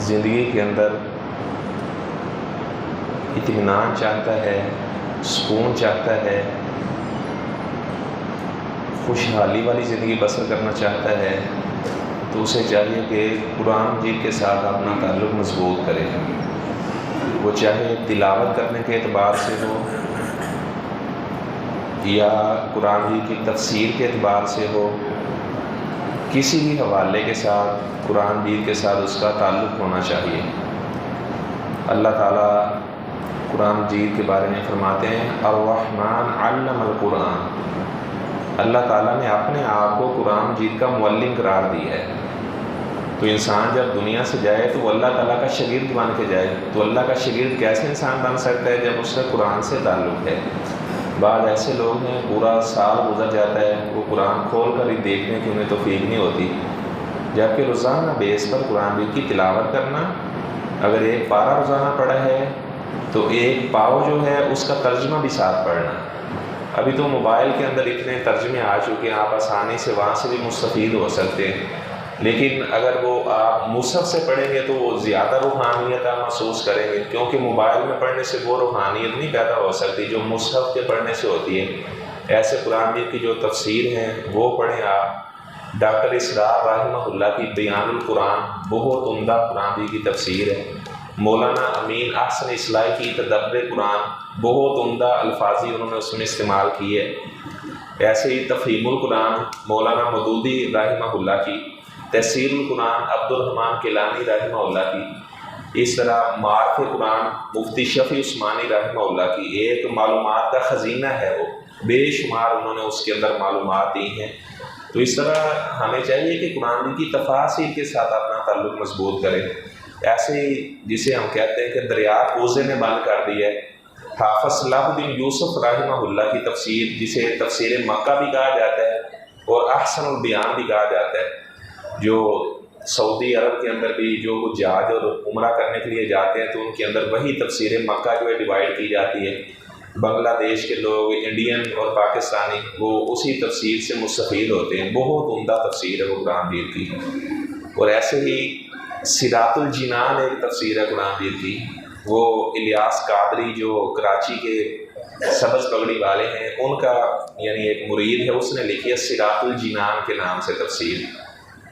زندگی کے اندر اطمینان چاہتا ہے، سکون چاہتا ہے، خوشحالی والی زندگی بسر کرنا چاہتا ہے، تو اسے چاہیے کہ قرآن مجید کے ساتھ اپنا تعلق مضبوط کرے۔ وہ چاہے تلاوت کرنے کے اعتبار سے ہو یا قرآن مجید کی تفسیر کے اعتبار سے ہو، کسی بھی حوالے کے ساتھ قرآن مجید کے ساتھ اس کا تعلق ہونا چاہیے۔ اللہ تعالیٰ قرآن مجید کے بارے میں فرماتے ہیں الرحمن علم القرآن۔ اللہ تعالیٰ نے اپنے آپ کو قرآن مجید کا معلم قرار دیا ہے۔ تو انسان جب دنیا سے جائے تو وہ اللہ تعالیٰ کا شاگرد بن کے جائے۔ تو اللہ کا شاگرد کیسے انسان بن سکتا ہے؟ جب اس کا قرآن سے تعلق ہے۔ بعض ایسے لوگ ہیں پورا سال گزر جاتا ہے، وہ قرآن کھول کر ہی دیکھنے کی انہیں توفیق نہیں ہوتی، جبکہ روزانہ بیس پر قرآن مجید کی تلاوت کرنا، اگر ایک پارہ روزانہ پڑھا ہے تو ایک پاؤ جو ہے اس کا ترجمہ بھی ساتھ پڑھنا۔ ابھی تو موبائل کے اندر اتنے ترجمے آ چکے ہیں، آپ آسانی سے وہاں سے بھی مستفید ہو سکتے ہیں، لیکن اگر وہ آپ مصحف سے پڑھیں گے تو وہ زیادہ روحانیت آپ محسوس کریں گے، کیونکہ موبائل میں پڑھنے سے وہ روحانیت نہیں پیدا ہو سکتی جو مصحف کے پڑھنے سے ہوتی ہے۔ ایسے قرآن مجید کی جو تفسیر ہیں وہ پڑھیں آپ۔ ڈاکٹر اسرار رحمہ اللہ کی بیان القرآن بہت عمدہ قرآن مجید کی تفسیر ہے۔ مولانا امین احسن اصلاحی کی تدبر قرآن بہت عمدہ الفاظی انہوں نے اس میں استعمال کی ہے۔ ایسے ہی تفہیم القرآن مولانا مودودی رحمہ اللہ کی، تفسیر القرآن عبد الرحمن کیلانی رحمہ اللہ کی، اس طرح معارف قرآن مفتی شفیع عثمانی رحمہ اللہ کی ایک معلومات کا خزینہ ہے، وہ بے شمار انہوں نے اس کے اندر معلومات دی ہیں۔ تو اس طرح ہمیں چاہیے کہ قرآن کی تفاسیر کے ساتھ اپنا تعلق مضبوط کریں۔ ایسے ہی جسے ہم کہتے ہیں کہ دریا کوزے نے بند کر دیا ہے، حافظ صلاح الدین یوسف رحمہ اللہ کی تفسیر، جسے تفسیر مکہ بھی کہا جاتا ہے اور احسن البیان بھی کہا جاتا ہے، جو سعودی عرب کے اندر بھی جو حجاج اور عمرہ کرنے کے لیے جاتے ہیں تو ان کے اندر وہی تفسیر مکہ جو ہے ڈیوائیڈ کی جاتی ہے۔ بنگلہ دیش کے لوگ، انڈین اور پاکستانی، وہ اسی تفسیر سے مستفید ہوتے ہیں۔ بہت عمدہ تفسیر ہے وہ قرآن مجید کی۔ اور ایسے ہی صراط الجنان ایک تفسیر ہے قرآن مجید کی، وہ الیاس قادری جو کراچی کے سبز پگڑی والے ہیں ان کا یعنی ایک مرید ہے، اس نے لکھی ہے صراط الجنان کے نام سے تفسیر۔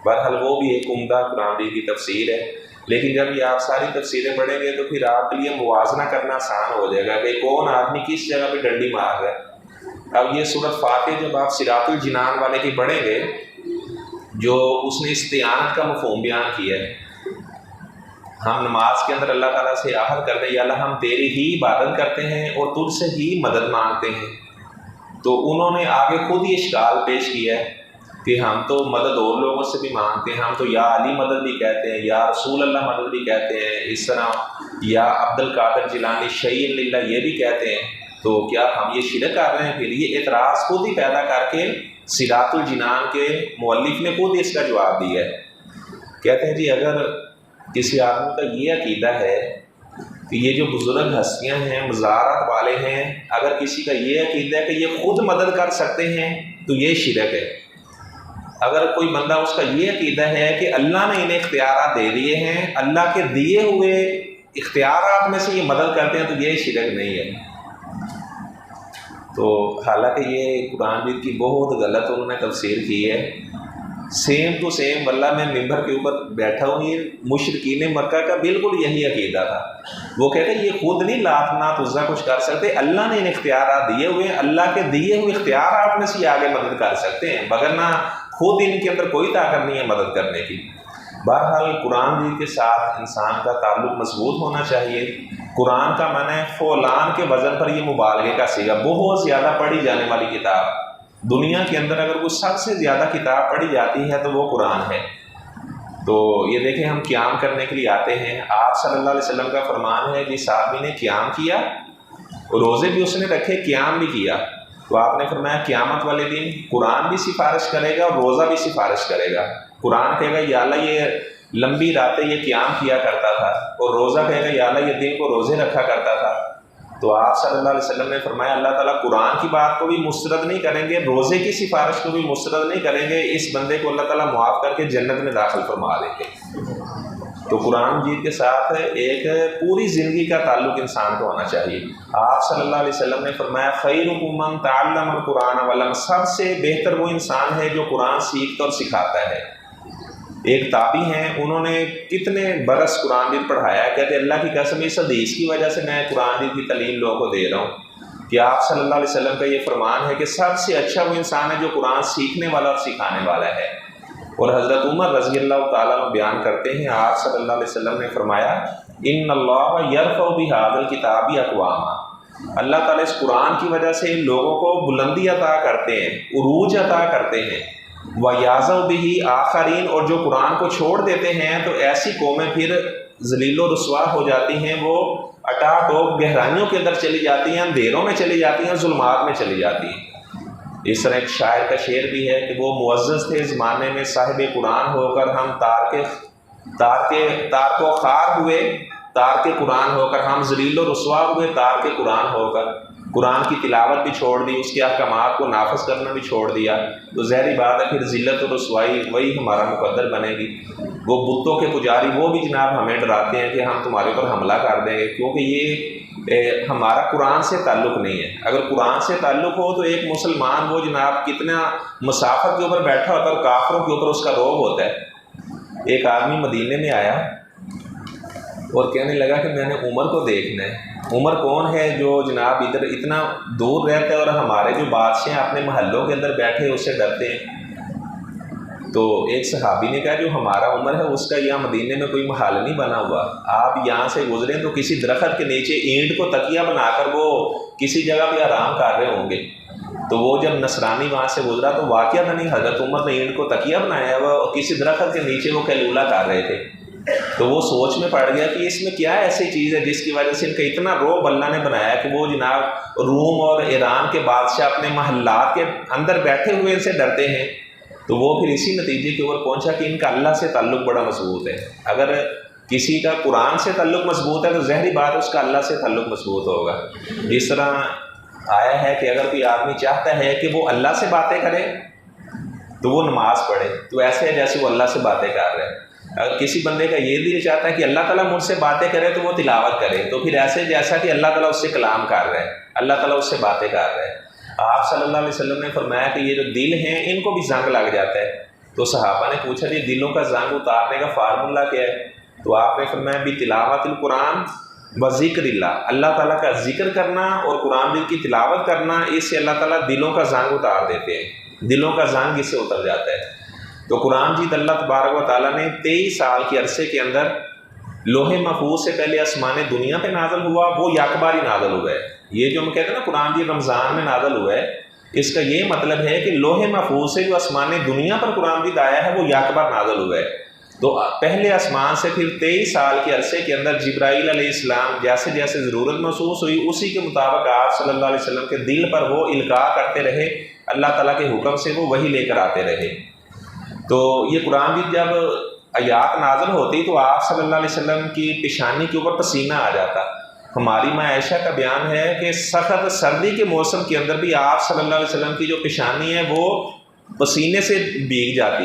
بہرحال وہ بھی ایک عمدہ قرآن مجید کی تفسیر ہے، لیکن جب یہ آپ ساری تفسیریں پڑھیں گے تو پھر آپ کے لیے موازنہ کرنا آسان ہو جائے گا کہ کون آدمی کس جگہ پہ ڈنڈی مار رہا ہے۔ اب یہ سورۃ فاتح جب آپ صراط الجنان والے کی پڑھیں گے، جو اس نے استعانت کا مفہوم بیان کیا ہے، ہم نماز کے اندر اللہ تعالیٰ سے عہد کرتے ہیں یا اللہ ہم تیری ہی عبادت کرتے ہیں اور تجھ سے ہی مدد مانگتے ہیں، تو انہوں نے آگے خود ہی اشکال پیش کیا ہے کہ ہم تو مدد اور لوگوں سے بھی مانگتے ہیں، ہم تو یا علی مدد بھی کہتے ہیں، یا رسول اللہ مدد بھی کہتے ہیں، اس طرح یا عبد القادر جیلانی شیء للہ یہ بھی کہتے ہیں، تو کیا ہم یہ شرک کر رہے ہیں؟ پھر یہ اعتراض خود ہی پیدا کر کے صراط الجنان کے مؤلف نے خود ہی اس کا جواب دیا ہے۔ کہتے ہیں جی اگر کسی آدمی کا یہ عقیدہ ہے کہ یہ جو بزرگ ہستیاں ہیں، مزارات والے ہیں، اگر کسی کا یہ عقیدہ ہے کہ یہ خود مدد کر سکتے ہیں تو یہ شرک ہے۔ اگر کوئی بندہ اس کا یہ عقیدہ ہے کہ اللہ نے انہیں اختیارات دے دیے ہیں، اللہ کے دیے ہوئے اختیارات میں سے یہ مدد کرتے ہیں، تو یہ شرک نہیں ہے۔ تو حالانکہ یہ قرآن مجید کی بہت غلط انہوں نے تفسیر کی ہے۔ سیم ٹو سیم واللہ میں ممبر کے اوپر بیٹھا ہوں، یہ مشرکین مکہ کا بالکل یہی عقیدہ تھا۔ وہ کہتے ہیں یہ خود نہیں لات نات عزا کچھ کر سکتے، اللہ نے ان اختیارات دیے ہوئے ہیں، اللہ کے دیے ہوئے اختیارات میں سے یہ آگے مدد کر سکتے ہیں، مگر خود ان کے اندر کوئی طاقت نہیں ہے مدد کرنے کی۔ بہرحال قرآن مجید کے ساتھ انسان کا تعلق مضبوط ہونا چاہیے۔ قرآن کا معنی ہے فولان کے وزن پر یہ مبالغے کا صیغہ، بہت زیادہ پڑھی جانے والی کتاب۔ دنیا کے اندر اگر کوئی سب سے زیادہ کتاب پڑھی جاتی ہے تو وہ قرآن ہے۔ تو یہ دیکھیں ہم قیام کرنے کے لیے آتے ہیں، آپ صلی اللہ علیہ وسلم کا فرمان ہے جس آدمی نے قیام کیا، روزے بھی اس نے رکھے، قیام بھی کیا، تو آپ نے فرمایا قیامت والے دن قرآن بھی سفارش کرے گا اور روزہ بھی سفارش کرے گا۔ قرآن کہے گا یا اللہ یہ لمبی راتیں یہ قیام کیا کرتا تھا، اور روزہ کہے گا یا اللہ یہ دن کو روزے رکھا کرتا تھا۔ تو آپ صلی اللہ علیہ وسلم نے فرمایا اللہ تعالیٰ قرآن کی بات کو بھی مسترد نہیں کریں گے، روزے کی سفارش کو بھی مسترد نہیں کریں گے، اس بندے کو اللہ تعالیٰ معاف کر کے جنت میں داخل فرما لیں گے۔ تو قرآن مجید کے ساتھ ایک پوری زندگی کا تعلق انسان کو ہونا چاہیے۔ آپ صلی اللہ علیہ وسلم نے فرمایا خیرکم من تعلم القرآن وعلم، سب سے بہتر وہ انسان ہے جو قرآن سیکھتا اور سکھاتا ہے۔ ایک تابعی ہیں، انہوں نے کتنے برس قرآن مجید پڑھایا ہے، کہتے اللہ کی قسم اس حدیث کی وجہ سے میں قرآن مجید کی تعلیم لوگوں کو دے رہا ہوں کہ آپ صلی اللہ علیہ وسلم کا یہ فرمان ہے کہ سب سے اچھا وہ انسان ہے جو قرآن سیکھنے والا اور سکھانے والا ہے۔ اور حضرت عمر رضی اللہ تعالیٰ عنہ بیان کرتے ہیں، آپ صلی اللہ علیہ وسلم نے فرمایا ان اللہ یرفع بہذا الکتاب اقواما، اللہ تعالیٰ اس قرآن کی وجہ سے لوگوں کو بلندی عطا کرتے ہیں، عروج عطا کرتے ہیں، وَيَعْزَوْ بِهِ آخرین، اور جو قرآن کو چھوڑ دیتے ہیں تو ایسی قومیں پھر ذلیل و رسوا ہو جاتی ہیں، وہ اٹاٹوک گہرائیوں کے اندر چلی جاتی ہیں، اندھیروں میں چلی جاتی ہیں، ظلمات میں چلی جاتی ہیں۔ اس طرح ایک شاعر کا شعر بھی ہے کہ وہ معزز تھے زمانے میں صاحب قرآن ہو کر، ہم تار کو خار ہوئے تار کے قرآن ہو کر، ہم ذلیل و رسوا ہوئے تار کے قرآن ہو کر، قرآن کی تلاوت بھی چھوڑ دی، اس کے احکامات کو نافذ کرنا بھی چھوڑ دیا، تو ظاہری بات ہے پھر ذلت و رسوائی وہی ہمارا مقدر بنے گی۔ وہ بتوں کے پجاری وہ بھی جناب ہمیں ڈراتے ہیں کہ ہم تمہارے اوپر حملہ کر دیں گے، کیونکہ یہ ہمارا قرآن سے تعلق نہیں ہے۔ اگر قرآن سے تعلق ہو تو ایک مسلمان وہ جناب کتنا مسافت کے اوپر بیٹھا ہوتا ہے اور کافروں کے اوپر اس کا رعب ہوتا ہے۔ ایک آدمی مدینے میں آیا اور کہنے لگا کہ میں نے عمر کو دیکھنا ہے۔ عمر کون ہے جو جناب ادھر اتنا دور رہتا ہے اور ہمارے جو بادشاہ ہیں اپنے محلوں کے اندر بیٹھے اس سے ڈرتے ہیں؟ تو ایک صحابی نے کہا جو ہمارا عمر ہے اس کا یہاں مدینے میں کوئی محل نہیں بنا ہوا، آپ یہاں سے گزریں تو کسی درخت کے نیچے اینٹ کو تکیہ بنا کر وہ کسی جگہ پہ آرام کر رہے ہوں گے۔ تو وہ جب نصرانی وہاں سے گزرا تو واقعہ نہیں حضرت عمر نے اینٹ کو تکیہ بنایا ہوا اور کسی درخت کے نیچے وہ قیلولہ کر رہے تھے۔ تو وہ سوچ میں پڑ گیا کہ اس میں کیا ایسی چیز ہے جس کی وجہ سے ان کا اتنا رعب اللہ نے بنایا کہ وہ جناب روم اور ایران کے بادشاہ اپنے محلات کے اندر بیٹھے ہوئے ان سے ڈرتے ہیں۔ تو وہ پھر اسی نتیجے کے اوپر پہنچا کہ ان کا اللہ سے تعلق بڑا مضبوط ہے۔ اگر کسی کا قرآن سے تعلق مضبوط ہے تو ظاہری بات ہے اس کا اللہ سے تعلق مضبوط ہوگا۔ جس طرح آیا ہے کہ اگر کوئی آدمی چاہتا ہے کہ وہ اللہ سے باتیں کرے تو وہ نماز پڑھے، تو ایسے ہے جیسے وہ اللہ سے باتیں کر رہے ہیں۔ اگر کسی بندے کا یہ دل چاہتا ہے کہ اللہ تعالیٰ مجھ سے باتیں کرے تو وہ تلاوت کرے، تو پھر ایسے جیسا کہ اللہ تعالیٰ اس سے کلام کر رہے ہیں، اللہ تعالیٰ اس سے باتیں کر رہے ہیں۔ آپ صلی اللہ علیہ وسلم نے فرمایا کہ یہ جو دل ہیں ان کو بھی زنگ لگ جاتا ہے۔ تو صحابہ نے پوچھا یہ دلوں کا زنگ اتارنے کا فارمولہ کیا ہے؟ تو آپ نے فرمایا بتلاوت القرآن و ذکر اللہ، اللہ تعالیٰ کا ذکر کرنا اور قرآن کی تلاوت کرنا، اس سے اللہ تعالیٰ دلوں کا زنگ اتار دیتے ہیں، دلوں کا زنگ اس سے اتر جاتا ہے۔ تو قرآن جیت اللہ تبارک و تعالیٰ نے 23 سال کے عرصے کے اندر لوح محفوظ سے پہلے آسمان دنیا پہ نازل ہوا، وہ یکباری نازل ہوا ہے۔ یہ جو ہم کہتے ہیں نا قرآن جی رمضان میں نازل ہوا ہے، اس کا یہ مطلب ہے کہ لوح محفوظ سے جو آسمان دنیا پر قرآن جیت آیا ہے وہ یکبار نازل ہوا ہے۔ تو پہلے آسمان سے پھر 23 سال کے عرصے کے اندر جبرائیل علیہ السلام جیسے جیسے ضرورت محسوس ہوئی اسی کے مطابق آپ صلی اللہ علیہ وسلم کے دل پر وہ القاء کرتے رہے، اللہ تعالیٰ کے حکم سے وہ وہی لے کر آتے رہے۔ تو یہ قرآن بھی جب آیات نازل ہوتی تو آپ صلی اللہ علیہ وسلم کی پیشانی کے اوپر پسینہ آ جاتا۔ ہماری ماں عائشہ کا بیان ہے کہ سخت سردی کے موسم کے اندر بھی آپ صلی اللہ علیہ وسلم کی جو پیشانی ہے وہ پسینے سے بھیگ جاتی۔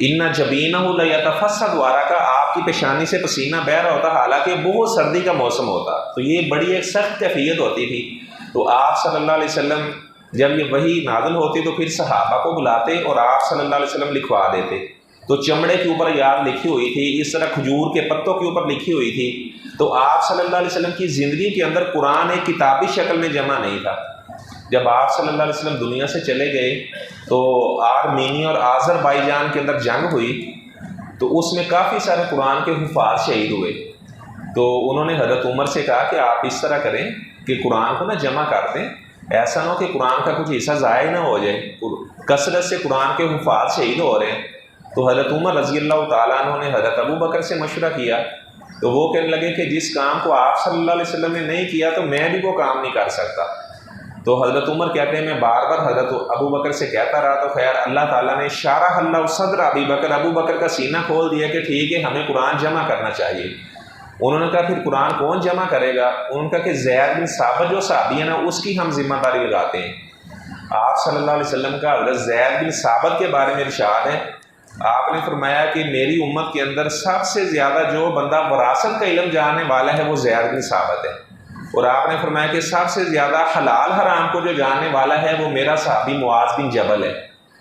ان جبینہ لیتفسد ورقہ، آپ کی پیشانی سے پسینہ بہہ رہا ہوتا حالانکہ بہت سردی کا موسم ہوتا۔ تو یہ بڑی ایک سخت کیفیت ہوتی تھی۔ تو آپ صلی اللہ علیہ وسلم جب یہ وحی نازل ہوتی تو پھر صحابہ کو بلاتے اور آپ صلی اللہ علیہ وسلم لکھوا دیتے۔ تو چمڑے کے اوپر یاد لکھی ہوئی تھی، اس طرح کھجور کے پتوں کے اوپر لکھی ہوئی تھی۔ تو آپ صلی اللہ علیہ وسلم کی زندگی کے اندر قرآن ایک کتابی شکل میں جمع نہیں تھا۔ جب آپ صلی اللہ علیہ وسلم دنیا سے چلے گئے تو آرمینی اور آذربائیجان کے اندر جنگ ہوئی، تو اس میں کافی سارے قرآن کے حفاظ شہید ہوئے۔ تو انہوں نے حضرت عمر سے کہا کہ آپ اس طرح کریں کہ قرآن کو جمع کر دیں، ایسا نہ ہو کہ قرآن کا کچھ حصہ ضائع نہ ہو جائے، کثرت سے قرآن کے حفاظ شہید ہو رہے ہیں۔ تو حضرت عمر رضی اللہ تعالیٰ عنہ نے حضرت ابو بکر سے مشورہ کیا، تو وہ کہنے لگے کہ جس کام کو آپ صلی اللہ علیہ وسلم نے نہیں کیا تو میں بھی وہ کام نہیں کر سکتا۔ تو حضرت عمر کہتے ہیں میں بار بار حضرت ابو بکر سے کہتا رہا، تو خیر اللہ تعالیٰ نے شارح اللہ صدر ابی بکر، ابو بکر کا سینہ کھول دیا کہ ٹھیک ہے ہمیں قرآن جمع کرنا چاہیے۔ انہوں نے کہا پھر قرآن کون جمع کرے گا؟ انہوں نے کہا کہ زید بن ثابت جو صحابی ہے نا اس کی ہم ذمہ داری لگاتے ہیں۔ آپ صلی اللہ علیہ وسلم کا حضرت زید بن ثابت کے بارے میں ارشاد ہے آپ نے فرمایا کہ میری امت کے اندر سب سے زیادہ جو بندہ وراثت کا علم جاننے والا ہے وہ زید بن ثابت ہے، اور آپ نے فرمایا کہ سب سے زیادہ حلال حرام کو جو جاننے والا ہے وہ میرا صحابی معاذ بن جبل ہے۔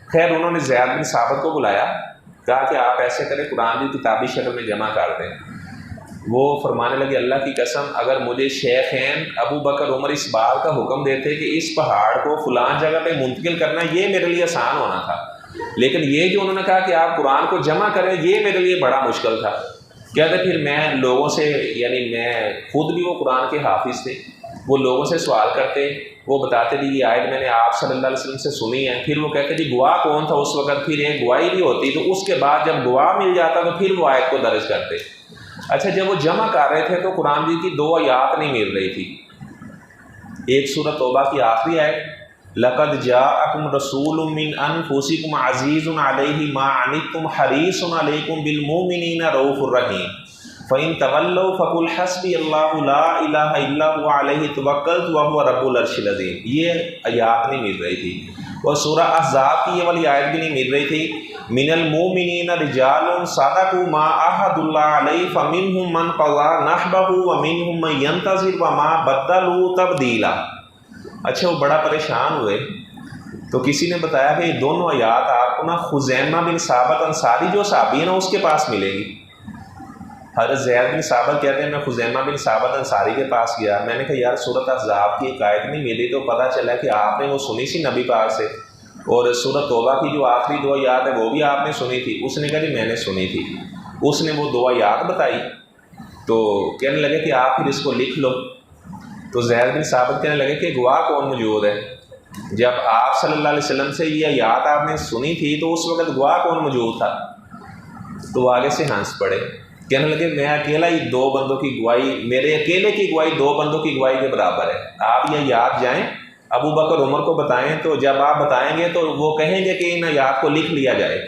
خیر انہوں نے زید بن ثابت کو بلایا، کہا کہ آپ ایسے کریں قرآن کی کتابی شکل میں جمع کر دیں۔ وہ فرمانے لگے اللہ کی قسم اگر مجھے شیخین ابو بکر عمر اس بات کا حکم دیتے کہ اس پہاڑ کو فلان جگہ پہ منتقل کرنا، یہ میرے لیے آسان ہونا تھا، لیکن یہ جو انہوں نے کہا کہ آپ قرآن کو جمع کریں یہ میرے لیے بڑا مشکل تھا۔ کہتے پھر میں لوگوں سے، یعنی میں خود بھی وہ قرآن کے حافظ تھے، وہ لوگوں سے سوال کرتے، وہ بتاتے بھی یہ آیت میں نے آپ صلی اللہ علیہ وسلم سے سنی ہے، پھر وہ کہتے جی گواہ کون تھا اس وقت، پھر ایک گواہی بھی ہوتی تو اس کے بعد جب گواہ مل جاتا تو پھر وہ آیت کو درج کرتے۔ اچھا جب وہ جمع کر رہے تھے تو قرآن جی کی 2 آیات نہیں مل رہی تھی۔ ایک سورۃ توبہ کی آخری آیت لقد جاءکم رسول من انفسکم عزیز علیہ ما عنتم حریص علیکم بالمؤمنین رؤوف الرحیم فَإِن تَوَلَّوْا فَقُلْ حَسْبِيَ اللَّهُ لَا إِلَٰهَ إِلَّا هُوَ عَلَيْهِ تَوَكَّلْتُ وَهُوَ رَبُّ الْعَرْشِ الْعَظِيمِ، یہ آیات نہیں مل رہی تھی۔ اور سورہ احزاب کی یہ والی آیت بھی نہیں مل رہی تھی، مِنَ الْمُؤْمِنِينَ رِجَالٌ صَدَقُوا مَا عَاهَدُوا اللَّهَ عَلَيْهِ فَمِنْهُم مَّن قَضَىٰ نَحْبَهُ وَمِنْهُم مَّن يَنتَظِرُ وَمَا بَدَّلُوا تَبْدِيلًا۔ اچھا وہ بڑا پریشان ہوئے تو کسی نے بتایا کہ یہ دونوں آیات آپ کو نا خزیمہ بن ثابت انصاری جو صحابی ہے نا اس کے پاس ملے گی۔ حضرت زید بن ثابت کہتے ہیں میں خزیمہ بن ثابت انصاری کے پاس گیا، میں نے کہا یار سورۃ احزاب کی ایک آیت نہیں ملی تو پتہ چلا کہ آپ نے وہ سنی سی نبی پاک سے، اور سورۃ توبہ کی جو آخری 2 آیات ہے وہ بھی آپ نے سنی تھی۔ اس نے کہا جی میں نے سنی تھی۔ اس نے وہ 2 آیات بتائی تو کہنے لگے کہ آپ پھر اس کو لکھ لو۔ تو زید بن ثابت کہنے لگے کہ گواہ کون موجود ہے؟ جب آپ صلی اللہ علیہ وسلم سے یہ آیات آپ نے سنی تھی تو اس وقت گواہ کون موجود تھا؟ تو وہ آگے سے ہنس پڑے، کہنے لگے میں اکیلا ہی 2 بندوں کی گواہی، میرے اکیلے کی گواہی 2 بندوں کی گواہی کے برابر ہے۔ آپ یہ یاد جائیں ابو بکر عمر کو بتائیں، تو جب آپ بتائیں گے تو وہ کہیں گے کہ ان آیات کو لکھ لیا جائے۔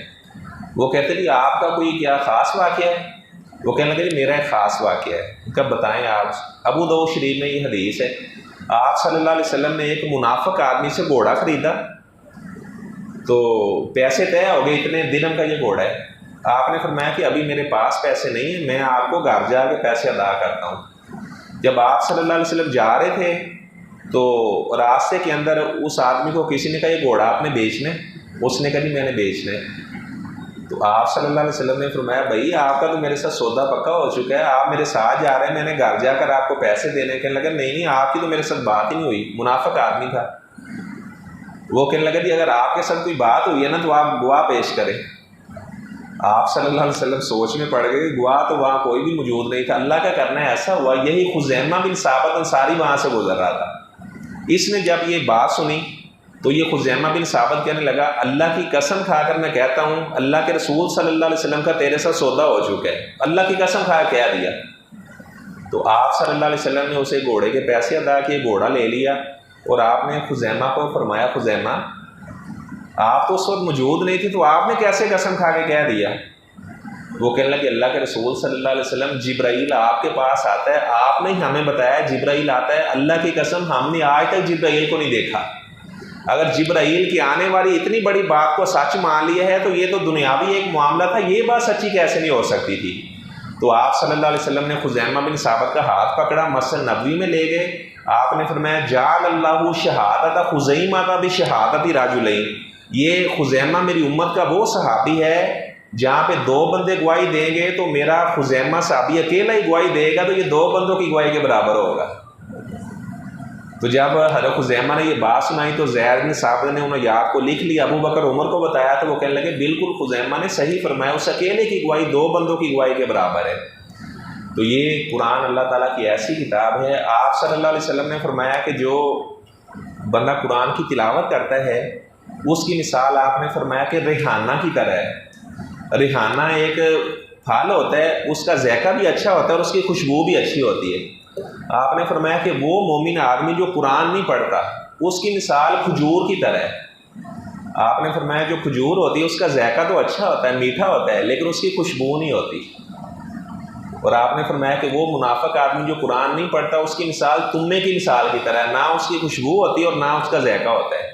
وہ کہتے جی آپ کا کوئی کیا خاص واقعہ ہے؟ وہ کہنے لگے جی میرا ایک خاص واقعہ ہے۔ کب بتائیں آپ؟ ابو داؤد شریف میں یہ حدیث ہے، آپ صلی اللہ علیہ وسلم نے ایک منافق آدمی سے گھوڑا خریدا تو پیسے طے ہو گئے اتنے درہم کا یہ گھوڑا ہے۔ آپ نے فرمایا کہ ابھی میرے پاس پیسے نہیں ہیں، میں آپ کو گھر جا کے پیسے ادا کرتا ہوں۔ جب آپ صلی اللہ علیہ وسلم جا رہے تھے تو راستے کے اندر اس آدمی کو کسی نے کہا یہ گھوڑا آپ نے بیچنا ہے؟ اس نے کہا جی میں نے بیچنا ہے۔ تو آپ صلی اللہ علیہ وسلم نے فرمایا بھائی آپ کا تو میرے ساتھ سودا پکا ہو چکا ہے، آپ میرے ساتھ جا رہے ہیں، میں نے گھر جا کر آپ کو پیسے دینے۔ کہنے لگا نہیں آپ کی تو میرے ساتھ بات ہی نہیں ہوئی، منافق آدمی تھا۔ وہ کہنے لگا جی اگر آپ کے ساتھ کوئی بات ہوئی ہے نا تو آپ گواہ پیش کریں۔ آپ صلی اللہ علیہ وسلم سوچ میں پڑ گئے، گواہ تو وہاں کوئی بھی موجود نہیں تھا، اللہ کا کرنا ہے ایسا ہوا یہی خزیمہ بن ثابت انصاری وہاں سے گزر رہا تھا۔ اس نے جب یہ بات سنی تو یہ خزیمہ بن ثابت کہنے لگا اللہ کی قسم کھا کر میں کہتا ہوں اللہ کے رسول صلی اللہ علیہ وسلم کا تیرے ساتھ سودا ہو چکا ہے، اللہ کی قسم کھا کہہ دیا۔ تو آپ صلی اللہ علیہ وسلم نے اسے گھوڑے کے پیسے ادا کیے، گھوڑا لے لیا، اور آپ نے خزیمہ کو فرمایا خزیمہ آپ تو اس وقت موجود نہیں تھے تو آپ نے کیسے قسم کھا کے کہہ دیا؟ وہ کہنے لگے اللہ کے رسول صلی اللہ علیہ وسلم جبرائیل آپ کے پاس آتا ہے، آپ نے ہمیں بتایا جبرائیل آتا ہے، اللہ کی قسم ہم نے آج تک جبرائیل کو نہیں دیکھا۔ اگر جبرائیل کی آنے والی اتنی بڑی بات کو سچ مان لیا ہے تو یہ تو دنیاوی ایک معاملہ تھا، یہ بات سچی کیسے نہیں ہو سکتی تھی؟ تو آپ صلی اللہ علیہ وسلم نے خزیمہ بن ثابت کا ہاتھ پکڑا، مسجد نبوی میں لے گئے، آپ نے فرمایا جعل اللہ شہادت خزیمہ بشہادت رجلین، یہ خزیمہ میری امت کا وہ صحابی ہے جہاں پہ 2 بندے گواہی دیں گے تو میرا خزیمہ صحابی اکیلا ہی گواہی دے گا تو یہ 2 بندوں کی گواہی کے برابر ہوگا۔ تو جب حضرت خزیمہ نے یہ بات سنائی تو زید بن ثابت نے انہوں یاد کو لکھ لیا، ابو بکر عمر کو بتایا تو وہ کہنے لگے بالکل خزیمہ نے صحیح فرمایا، اس اکیلے کی گواہی 2 بندوں کی گواہی کے برابر ہے۔ تو یہ قرآن اللہ تعالیٰ کی ایسی کتاب ہے، آپ صلی اللہ علیہ وسلم نے فرمایا کہ جو بندہ قرآن کی تلاوت کرتا ہے اس کی مثال آپ نے فرمایا کہ ریحانہ کی طرح ہے۔ ریحانہ ایک پھل ہوتا ہے، اس کا ذائقہ بھی اچھا ہوتا ہے اور اس کی خوشبو بھی اچھی ہوتی ہے۔ آپ نے فرمایا کہ وہ مومن آدمی جو قرآن نہیں پڑھتا اس کی مثال کھجور کی طرح ہے۔ آپ نے فرمایا جو کھجور ہوتی ہے اس کا ذائقہ تو اچھا ہوتا ہے، میٹھا ہوتا ہے، لیکن اس کی خوشبو نہیں ہوتی۔ اور آپ نے فرمایا کہ وہ منافق آدمی جو قرآن نہیں پڑھتا اس کی مثال تمے کی مثال کی طرح ہے، نہ اس کی خوشبو ہوتی ہے اور نہ اس کا ذائقہ ہوتا ہے۔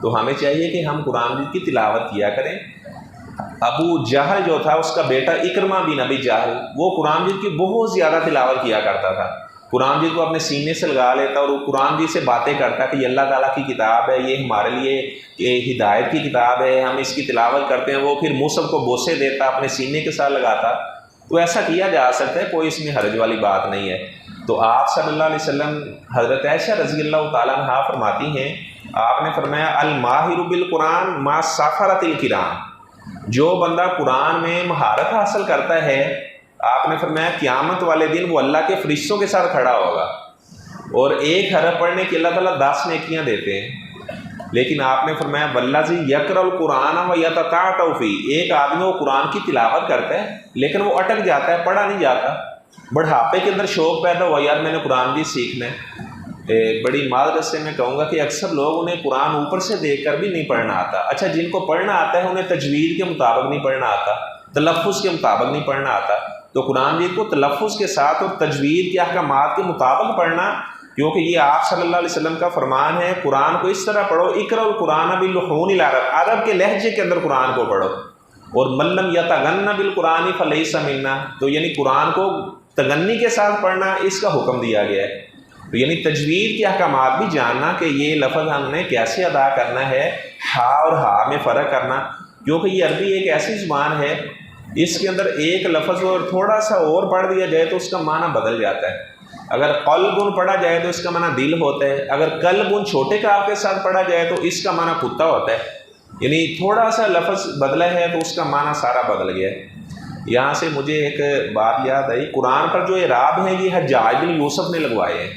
تو ہمیں چاہیے کہ ہم قرآن کی تلاوت کیا کریں، ابو جہل جو تھا اس کا بیٹا اکرمہ بن ابی جہل، وہ قرآن مجید کی بہت زیادہ تلاوت کیا کرتا تھا، قرآن مجید کو اپنے سینے سے لگا لیتا اور وہ قرآن مجید سے باتیں کرتا کہ یہ اللہ تعالیٰ کی کتاب ہے، یہ ہمارے لیے ہدایت کی کتاب ہے، ہم اس کی تلاوت کرتے ہیں۔ وہ پھر مصحف کو بوسے دیتا، اپنے سینے کے ساتھ لگاتا۔ تو ایسا کیا جا سکتا ہے، کوئی اس میں حرج والی بات نہیں ہے۔ تو آپ صلی اللہ علیہ وسلم، حضرت عائشہ رضی اللہ تعالیٰ عنہا فرماتی ہیں، آپ نے فرمایا الماہر بالقرآن ما سافرت الکرام، جو بندہ قرآن میں مہارت حاصل کرتا ہے، آپ نے فرمایا قیامت والے دن وہ اللہ کے فرشتوں کے ساتھ کھڑا ہوگا، اور ایک حرف پڑھنے کی اللہ تعالیٰ 10 نیکیاں دیتے ہیں۔ لیکن آپ نے فرمایا والذی یقرأ القرآن ویتتعتع فیہ، ایک آدمی وہ قرآن کی تلاوت کرتا ہے لیکن وہ اٹک جاتا ہے، پڑھا نہیں جاتا، بڑھاپے کے اندر شوق پیدا ہوا یار میں نے قرآن بھی سیکھنا ہے۔ بڑی معذرت سے میں کہوں گا کہ اکثر لوگ انہیں قرآن اوپر سے دیکھ کر بھی نہیں پڑھنا آتا۔ اچھا، جن کو پڑھنا آتا ہے انہیں تجوید کے مطابق نہیں پڑھنا آتا، تلفظ کے مطابق نہیں پڑھنا آتا، تو قرآن مجید کو تلفظ کے ساتھ اور تجوید کے احکامات کے مطابق پڑھنا، کیونکہ یہ آپ صلی اللہ علیہ وسلم کا فرمان ہے، قرآن کو اس طرح پڑھو، اقرأ القرآن بلحون العرب، عرب کے لہجے کے اندر قرآن کو پڑھو، اور من لم یتغن بالقرآن فلیس منا، تو یعنی قرآن کو تغنی کے ساتھ پڑھنا، اس کا حکم دیا گیا ہے۔ تو یعنی تجوید کے احکامات بھی جاننا کہ یہ لفظ ہم نے کیسے ادا کرنا ہے، ہا اور ہا میں فرق کرنا، کیونکہ یہ عربی ایک ایسی زبان ہے، اس کے اندر ایک لفظ اور تھوڑا سا اور پڑھ دیا جائے تو اس کا معنی بدل جاتا ہے۔ اگر قلب پڑھا جائے تو اس کا معنی دل ہوتا ہے، اگر قلب چھوٹے کاف کے ساتھ پڑھا جائے تو اس کا معنی کتا ہوتا ہے، یعنی تھوڑا سا لفظ بدلا ہے تو اس کا معنی سارا بدل گیا ہے۔ یہاں سے مجھے ایک بات یاد آئی، قرآن پر جو اعراب ہیں یہ حجاج بن یوسف نے لگوائے ہیں،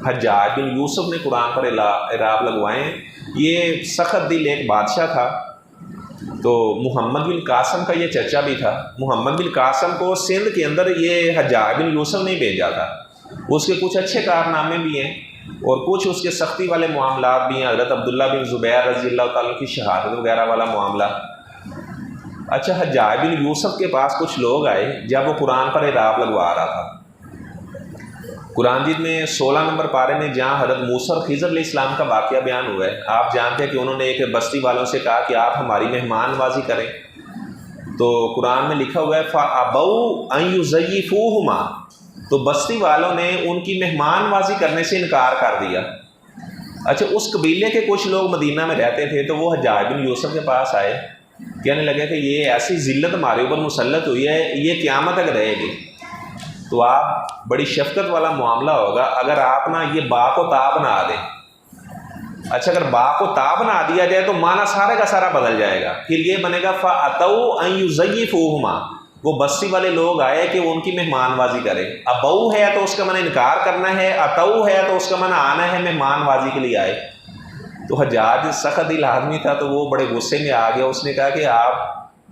حجاج بن یوسف نے قرآن پر اعراب لگوائے ہیں۔ یہ سخت دل ایک بادشاہ تھا، تو محمد بن قاسم کا یہ چچا بھی تھا۔ محمد بن قاسم کو سندھ کے اندر یہ حجاج بن یوسف نے بھیجا تھا، اس کے کچھ اچھے کارنامے بھی ہیں اور کچھ اس کے سختی والے معاملات بھی ہیں، حضرت عبداللہ بن زبیر رضی اللہ تعالیٰ کی شہادت وغیرہ والا معاملہ۔ اچھا، حجاج بن یوسف کے پاس کچھ لوگ آئے جب وہ قرآن پر اعراب لگوا رہا تھا۔ قرآن مجید میں 16 نمبر پارے میں جہاں حضرت موسیٰ اور خضر علیہ السلام کا واقعہ بیان ہوا ہے، آپ جانتے ہیں کہ انہوں نے ایک بستی والوں سے کہا کہ آپ ہماری مہمان نوازی کریں، تو قرآن میں لکھا ہوا ہے فَأَبَوْا أَن يُضَيِّفُوهُمَا، تو بستی والوں نے ان کی مہمان نوازی کرنے سے انکار کر دیا۔ اچھا، اس قبیلے کے کچھ لوگ مدینہ میں رہتے تھے، تو وہ حجاج بن یوسف کے پاس آئے، کہنے لگے کہ یہ ایسی ذلت ہمارے اوپر مسلط ہوئی ہے، یہ قیامت تک رہے گی۔ تو آپ بڑی شفقت والا معاملہ ہوگا اگر آپ نا یہ با کو تا بنا دیں۔ اچھا، اگر با کو تا بنا دیا جائے تو معنی سارے کا سارا بدل جائے گا، پھر یہ بنے گا فَأَتَوْا أَن يُضَيِّفُوهُمَا، وہ بستی والے لوگ آئے کہ وہ ان کی مہمان نوازی کرے۔ ابو ہے تو اس کا معنی انکار کرنا ہے، اتو ہے تو اس کا معنی آنا ہے، مہمان نوازی کے لیے آئے۔ تو حجاج سخت دل آدمی تھا تو وہ بڑے غصے میں آ گیا، اس نے کہا کہ آپ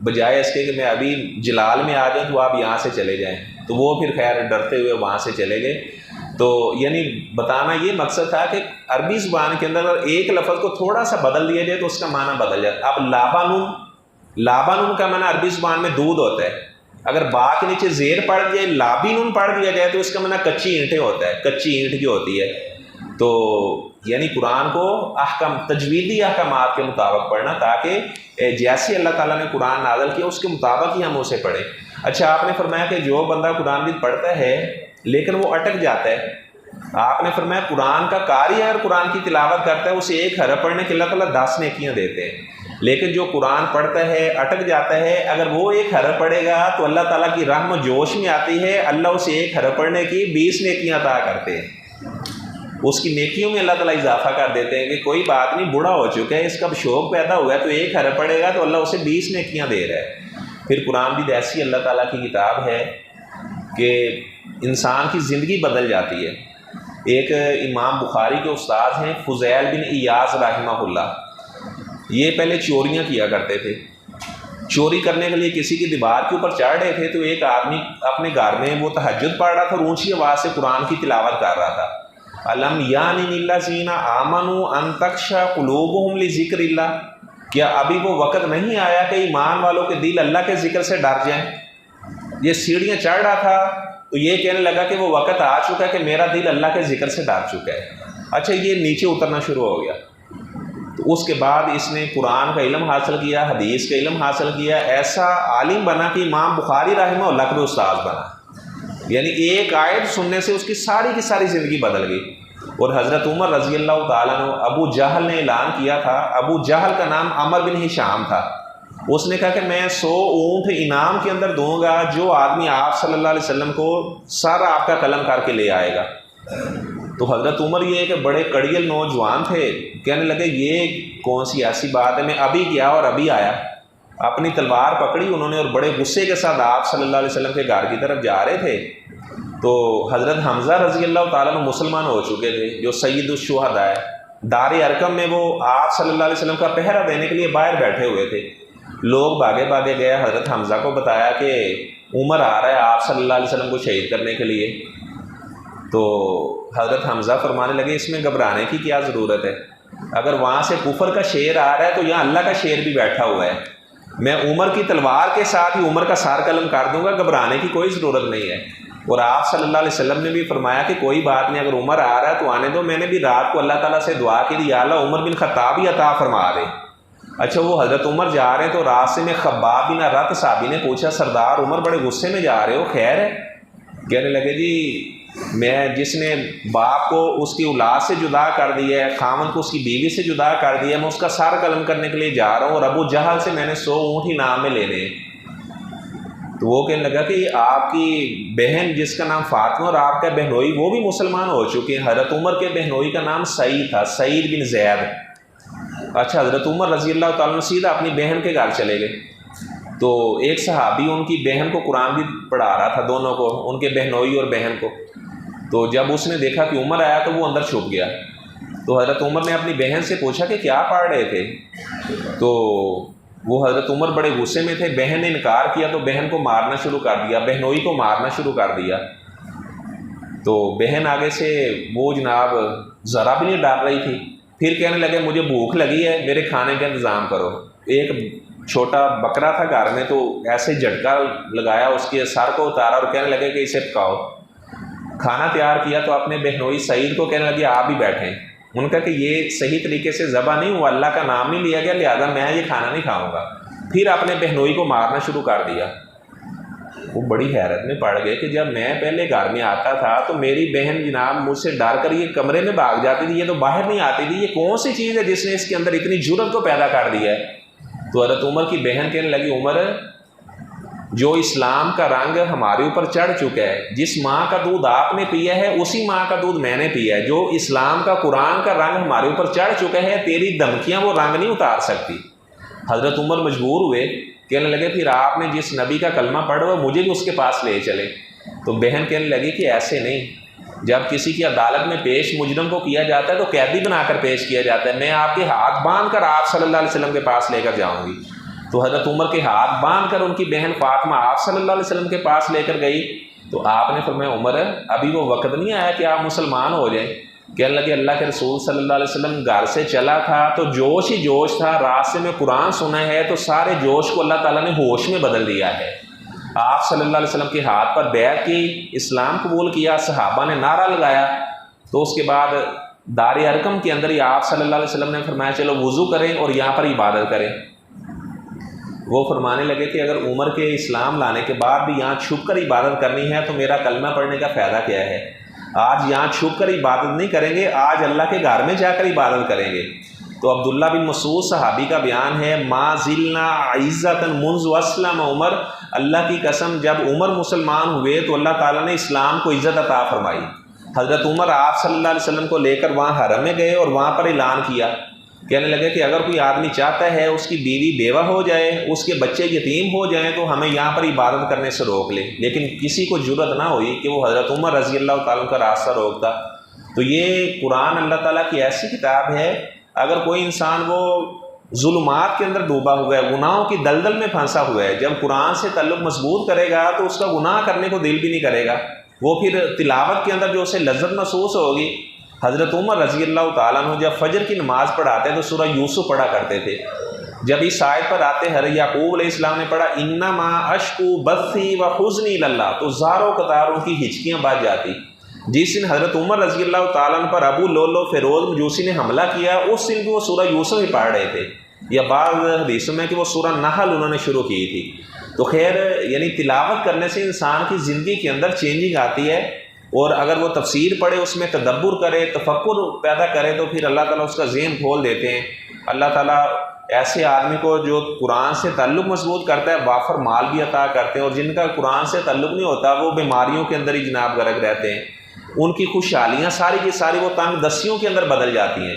بجائے اس کے کہ میں ابھی جلال میں آ جاؤں تو آپ یہاں سے چلے جائیں۔ تو وہ پھر خیر ڈرتے ہوئے وہاں سے چلے گئے۔ تو یعنی بتانا یہ مقصد تھا کہ عربی زبان کے اندر ایک لفظ کو تھوڑا سا بدل دیا جائے تو اس کا معنی بدل جاتا ہے۔ اب لابانون کا معنی عربی زبان میں دودھ ہوتا ہے، اگر با کے نیچے زیر پڑھ دیا لابینون پڑھ دیا جائے تو اس کا معنی کچی اینٹیں ہوتا ہے، کچی اینٹ جو ہوتی ہے۔ تو یعنی قرآن کو تجویدی احکامات کے مطابق پڑھنا، تاکہ جیسے اللہ تعالیٰ نے قرآن نازل کیا اس کے مطابق ہی ہم اسے پڑھیں۔ اچھا، آپ نے فرمایا کہ جو بندہ قرآن مجید پڑھتا ہے لیکن وہ اٹک جاتا ہے، آپ نے فرمایا قرآن کا قاری اگر قرآن کی تلاوت کرتا ہے اسے ایک حرف پڑھنے کے اللہ تعالیٰ 10 نیکیاں دیتے ہیں، لیکن جو قرآن پڑھتا ہے اٹک جاتا ہے، اگر وہ ایک حرف پڑھے گا تو اللہ تعالیٰ کی رحم و جوش میں آتی ہے، اللہ اسے ایک حرف پڑھنے کی 20 نیکیاں عطا کرتے ہیں، اس کی نیکیوں میں اللہ تعالیٰ اضافہ کر دیتے ہیں کہ کوئی بات نہیں، بوڑھا ہو چکا ہے، اس کا شوق پیدا ہوا ہے تو ایک حرف پڑھے گا تو اللہ اسے 20 نیکیاں دے رہا ہے۔ پھر قرآن بھی ایسی اللہ تعالیٰ کی کتاب ہے کہ انسان کی زندگی بدل جاتی ہے۔ ایک امام بخاری کے استاد ہیں فضیل بن ایاز رحمہ اللہ، یہ پہلے چوریاں کیا کرتے تھے، چوری کرنے کے لیے کسی کی دیوار کے اوپر چڑھ رہے تھے تو ایک آدمی اپنے گھر میں وہ تہجد پڑھ رہا تھا اور اونچی آواز سے قرآن کی تلاوت کر رہا تھا، الم یعنی للذین آمنوا ان تخشع قلوبہم لذکر اللہ، کیا ابھی وہ وقت نہیں آیا کہ ایمان والوں کے دل اللہ کے ذکر سے ڈر جائیں؟ یہ سیڑھیاں چڑھ رہا تھا تو یہ کہنے لگا کہ وہ وقت آ چکا ہے کہ میرا دل اللہ کے ذکر سے ڈر چکا ہے۔ اچھا، یہ نیچے اترنا شروع ہو گیا، تو اس کے بعد اس نے قرآن کا علم حاصل کیا، حدیث کا علم حاصل کیا، ایسا عالم بنا کہ امام بخاری رحمہ اللہ کا بھی استاد بنا، یعنی ایک آیت سننے سے اس کی ساری زندگی بدل گئی۔ اور حضرت عمر رضی اللہ تعالیٰ عنہ، ابو جہل نے اعلان کیا تھا، ابو جہل کا نام عمر بن ہشام تھا، اس نے کہا کہ میں 100 اونٹ انعام کے اندر دوں گا جو آدمی آپ صلی اللہ علیہ وسلم کو سارا آپ کا قلم کر کے لے آئے گا۔ تو حضرت عمر یہ کہ بڑے کڑیل نوجوان تھے، کہنے لگے یہ کون سی ایسی بات ہے، میں ابھی گیا اور ابھی آیا۔ اپنی تلوار پکڑی انہوں نے اور بڑے غصے کے ساتھ آپ صلی اللہ علیہ وسلم کے گھر کی طرف جا رہے تھے، تو حضرت حمزہ رضی اللہ تعالیٰ عنہ مسلمان ہو چکے تھے، جو سید الشہداء ہے، دار ارقم میں وہ آپ صلی اللہ علیہ وسلم کا پہرا دینے کے لیے باہر بیٹھے ہوئے تھے۔ لوگ بھاگے گئے، حضرت حمزہ کو بتایا کہ عمر آ رہا ہے آپ صلی اللہ علیہ وسلم کو شہید کرنے کے لیے۔ تو حضرت حمزہ فرمانے لگے اس میں گھبرانے کی کیا ضرورت ہے، اگر وہاں سے کفر کا شیر آ رہا ہے تو یہاں اللہ کا شیر بھی بیٹھا ہوا ہے، میں عمر کی تلوار کے ساتھ ہی عمر کا سار قلم کر دوں گا، گھبرانے کی کوئی ضرورت نہیں ہے۔ اور آپ صلی اللہ علیہ وسلم نے بھی فرمایا کہ کوئی بات نہیں، اگر عمر آ رہا ہے تو آنے دو۔ میں نے بھی رات کو اللہ تعالیٰ سے دعا کی یا اللہ عمر بن خطاب ہی عطا فرما دے۔ اچھا وہ حضرت عمر جا رہے ہیں تو راستے میں خباب بن رت صحابی نے پوچھا سردار عمر بڑے غصے میں جا رہے ہو، خیر ہے؟ کہنے لگے جی میں جس نے باپ کو اس کی اولاد سے جدا کر دیا ہے، خامن کو اس کی بیوی سے جدا کر دیا ہے، میں اس کا سار قلم کرنے کے لیے جا رہا ہوں، اور ابو جہل سے میں نے 100 اونٹ ہی نام میں لینے ہیں۔ تو وہ کہنے لگا کہ آپ کی بہن جس کا نام فاطمہ اور آپ کا بہنوئی وہ بھی مسلمان ہو چکے ہیں۔ حضرت عمر کے بہنوئی کا نام سعید تھا، سعید بن زید۔ اچھا حضرت عمر رضی اللہ تعالیٰ عنہ سیدھا اپنی بہن کے گھر چلے گئے، تو ایک صحابی ان کی بہن کو قرآن بھی پڑھا رہا تھا، دونوں کو، ان کے بہنوئی اور بہن کو۔ تو جب اس نے دیکھا کہ عمر آیا تو وہ اندر چھپ گیا۔ تو حضرت عمر نے اپنی بہن سے پوچھا کہ کیا پڑھ رہے تھے؟ تو وہ حضرت عمر بڑے غصے میں تھے، بہن نے انکار کیا تو بہن کو مارنا شروع کر دیا، بہنوئی کو مارنا شروع کر دیا۔ تو بہن آگے سے وہ جناب ذرا بھی نہیں ڈر رہی تھی، پھر کہنے لگے مجھے بھوک لگی ہے، میرے کھانے کا انتظام کرو۔ ایک چھوٹا بکرا تھا گھر میں، تو ایسے جھٹکا لگایا، اس کے سر کو اتارا اور کہنے لگے کہ اسے پکاؤ۔ کھانا تیار کیا تو اپنے بہنوئی سعید کو کہنے لگے آپ بھی بیٹھیں۔ ان کا کہ یہ صحیح طریقے سے ذبح نہیں ہوا، اللہ کا نام نہیں لیا گیا، لہٰذا میں یہ کھانا نہیں کھاؤں گا۔ پھر اپنے بہنوئی کو مارنا شروع کر دیا۔ وہ بڑی حیرت میں پڑ گئے کہ جب میں پہلے گھر میں آتا تھا تو میری بہن جناب مجھ سے ڈر کر یہ کمرے میں بھاگ جاتی تھی، یہ تو باہر نہیں آتی تھی، یہ کون سی چیز ہے جس نے اس کے اندر اتنی جرأت کو پیدا کر دیا ہے؟ تو حضرت عمر کی بہن کہنے لگی عمر جو اسلام کا رنگ ہمارے اوپر چڑھ چکا ہے، جس ماں کا دودھ آپ نے پیا ہے اسی ماں کا دودھ میں نے پیا ہے، جو اسلام کا قرآن کا رنگ ہمارے اوپر چڑھ چکا ہے، تیری دھمکیاں وہ رنگ نہیں اتار سکتی۔ حضرت عمر مجبور ہوئے، کہنے لگے پھر آپ نے جس نبی کا کلمہ پڑھا وہ مجھے بھی اس کے پاس لے چلے۔ تو بہن کہنے لگی کہ ایسے نہیں، جب کسی کی عدالت میں پیش مجرم کو کیا جاتا ہے تو قیدی بنا کر پیش کیا جاتا ہے، میں آپ کے ہاتھ باندھ کر آپ صلی اللہ علیہ وسلم کے پاس لے کر جاؤں گی۔ تو حضرت عمر کے ہاتھ باندھ کر ان کی بہن فاطمہ آپ صلی اللہ علیہ وسلم کے پاس لے کر گئی۔ تو آپ نے فرمایا عمر ابھی وہ وقت نہیں آیا کہ آپ مسلمان ہو جائیں۔ کہنے لگے اللہ کے رسول صلی اللہ علیہ وسلم گھر سے چلا تھا تو جوش ہی جوش تھا، راستے میں قرآن سنا ہے تو سارے جوش کو اللہ تعالیٰ نے ہوش میں بدل دیا ہے۔ آپ صلی اللہ علیہ وسلم کے ہاتھ پر بیعت کی، اسلام قبول کیا، صحابہ نے نعرہ لگایا۔ تو اس کے بعد دار ارقم کے اندر ہی آپ صلی اللہ علیہ وسلم نے فرمایا چلو وضو کریں اور یہاں پر عبادت کریں۔ وہ فرمانے لگے کہ اگر عمر کے اسلام لانے کے بعد بھی یہاں چھپ کر عبادت کرنی ہے تو میرا کلمہ پڑھنے کا فائدہ کیا ہے؟ آج یہاں چھپ کر عبادت نہیں کریں گے، آج اللہ کے گھر میں جا کر عبادت کریں گے۔ تو عبداللہ بن مسعود صحابی کا بیان ہے، ما زلنا عزتا منذ اسلم عمر، اللہ کی قسم جب عمر مسلمان ہوئے تو اللہ تعالیٰ نے اسلام کو عزت عطا فرمائی۔ حضرت عمر آپ صلی اللہ علیہ وسلم کو لے کر وہاں حرم میں گئے اور وہاں پر اعلان کیا، کہنے لگے کہ اگر کوئی آدمی چاہتا ہے اس کی بیوی بیوہ ہو جائے، اس کے بچے یتیم ہو جائیں تو ہمیں یہاں پر عبادت کرنے سے روک لے، لیکن کسی کو جرأت نہ ہوئی کہ وہ حضرت عمر رضی اللہ تعالیٰ کا راستہ روکتا۔ تو یہ قرآن اللہ تعالیٰ کی ایسی کتاب ہے، اگر کوئی انسان وہ ظلمات کے اندر ڈوبا ہوا ہے، گناہوں کی دلدل میں پھنسا ہوا ہے، جب قرآن سے تعلق مضبوط کرے گا تو اس کا گناہ کرنے کو دل بھی نہیں کرے گا، وہ پھر تلاوت کے اندر جو اسے لذت محسوس ہوگی۔ حضرت عمر رضی اللہ تعالیٰ عنہ جب فجر کی نماز پڑھاتے تو سورہ یوسف پڑھا کرتے تھے۔ جب اس آیت پر آتے حضرت یعقوب علیہ السلام نے پڑھا انما اشکو بثی و حزنی اللہ، تو زاروں قطار ان کی ہچکیاں بچ جاتی۔ جس دن حضرت عمر رضی اللہ تعالیٰ عنہ پر ابو لولو فیروز مجوسی نے حملہ کیا، اس دن بھی وہ سورہ یوسف ہی پڑھ رہے تھے، یا بعض حدیثوں میں کہ وہ سورہ نحل انہوں نے شروع کی تھی۔ تو خیر یعنی تلاوت کرنے سے انسان کی زندگی کے اندر چینجنگ آتی ہے، اور اگر وہ تفسیر پڑھے، اس میں تدبر کرے، تفکر پیدا کرے، تو پھر اللہ تعالیٰ اس کا ذہن کھول دیتے ہیں۔ اللہ تعالیٰ ایسے آدمی کو جو قرآن سے تعلق مضبوط کرتا ہے وافر مال بھی عطا کرتے ہیں، اور جن کا قرآن سے تعلق نہیں ہوتا وہ بیماریوں کے اندر ہی جناب غرق رہتے ہیں، ان کی خوشحالیاں ساری کی ساری وہ تنگ دستیوں کے اندر بدل جاتی ہیں۔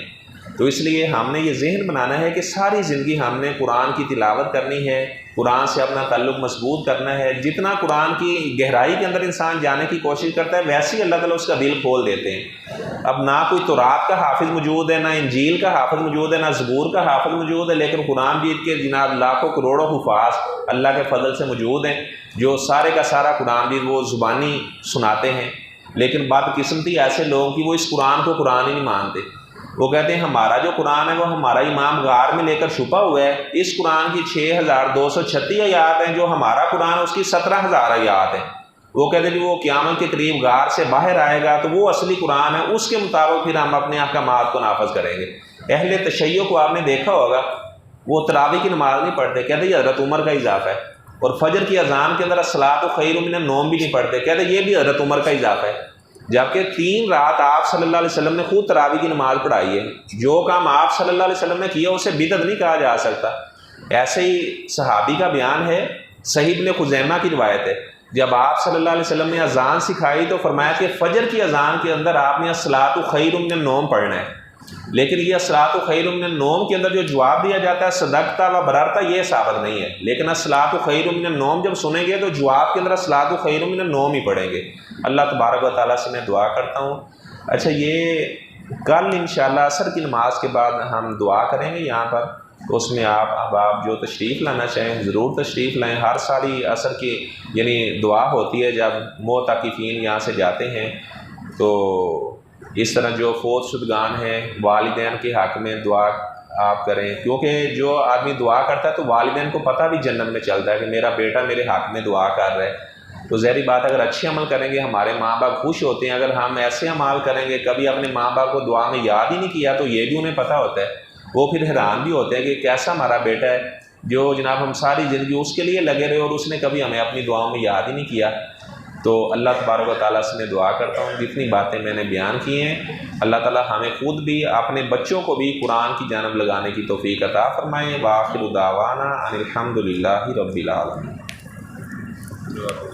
تو اس لیے ہم نے یہ ذہن بنانا ہے کہ ساری زندگی ہم نے قرآن کی تلاوت کرنی ہے، قرآن سے اپنا تعلق مضبوط کرنا ہے۔ جتنا قرآن کی گہرائی کے اندر انسان جانے کی کوشش کرتا ہے، ویسے ہی اللہ تعالیٰ اس کا دل کھول دیتے ہیں۔ اب نہ کوئی تورات کا حافظ موجود ہے، نہ انجیل کا حافظ موجود ہے، نہ زبور کا حافظ موجود ہے، لیکن قرآن مجید کے جناب لاکھوں کروڑوں حفاظ اللہ کے فضل سے موجود ہیں، جو سارے کا سارا قرآن مجید وہ زبانی سناتے ہیں۔ لیکن بدقسمتی ایسے لوگوں کی، وہ اس قرآن کو قرآن ہی نہیں مانتے۔ وہ کہتے ہیں ہمارا جو قرآن ہے وہ ہمارا امام غار میں لے کر چھپا ہوا ہے، اس قرآن کی 6236 آیات ہیں، جو ہمارا قرآن ہے اس کی 17,000 آیات ہیں۔ وہ کہتے ہیں وہ قیامت کے قریب غار سے باہر آئے گا تو وہ اصلی قرآن ہے، اس کے مطابق پھر ہم اپنے احکامات کو نافذ کریں گے۔ اہل تشیع کو آپ نے دیکھا ہوگا، وہ تراویح کی نماز نہیں پڑھتے، کہتے یہ حضرت عمر کا اضافہ ہے، اور فجر کی اذان کے اندر الصلاۃ خیر من النوم بھی نہیں پڑھتے، کہتے یہ بھی حضرت عمر کا اضافہ ہے۔ جبکہ 3 رات آپ صلی اللہ علیہ وسلم نے خود تراویح کی نماز پڑھائی ہے۔ جو کام آپ صلی اللہ علیہ وسلم نے کیا اسے بدعت نہیں کہا جا سکتا۔ ایسے ہی صحابی کا بیان ہے، صحیح ابن خزیمہ کی روایت ہے، جب آپ صلی اللہ علیہ وسلم نے اذان سکھائی تو فرمایا کہ فجر کی اذان کے اندر آپ نے الصلاۃ خیر من النوم پڑھنا ہے، لیکن یہ الصلاۃ خیر من النوم کے اندر جو جواب دیا جاتا ہے صدقت و بررت، یہ ثابت نہیں ہے، لیکن الصلاۃ خیر من النوم جب سنیں گے تو جواب کے اندر الصلاۃ خیر من النوم ہی پڑھیں گے۔ اللہ تبارک و تعالیٰ سے میں دعا کرتا ہوں۔ اچھا، یہ کل انشاءاللہ عصر کی نماز کے بعد ہم دعا کریں گے یہاں پر، تو اس میں آپ جو تشریف لانا چاہیں ضرور تشریف لائیں۔ ہر سال ہی عصر کی یعنی دعا ہوتی ہے جب معتکفین یہاں سے جاتے ہیں، تو اس طرح جو فوت شدگان ہیں والدین کے حق میں دعا آپ کریں، کیونکہ جو آدمی دعا کرتا ہے تو والدین کو پتہ بھی جنت میں چلتا ہے کہ میرا بیٹا میرے حق میں دعا کر رہا ہے۔ تو ظاہری بات اگر اچھے عمل کریں گے ہمارے ماں باپ خوش ہوتے ہیں، اگر ہم ایسے عمال کریں گے کبھی اپنے ماں باپ کو دعا میں یاد ہی نہیں کیا تو یہ بھی انہیں پتہ ہوتا ہے، وہ پھر حیران بھی ہوتے ہیں کہ کیسا ہمارا بیٹا ہے جو جناب ہم ساری زندگی اس کے لیے لگے رہے اور اس نے کبھی ہمیں اپنی دعاؤں میں یاد ہی نہیں کیا۔ تو اللہ تبارک و تعالیٰ سے میں دعا کرتا ہوں جتنی باتیں میں نے بیان کی ہیں اللہ تعالیٰ ہمیں خود بھی اپنے بچوں کو بھی قرآن کی جانب لگانے کی توفیق عطا فرمائیں۔ وآخر دعوانا ان الحمد للہ رب العالمین۔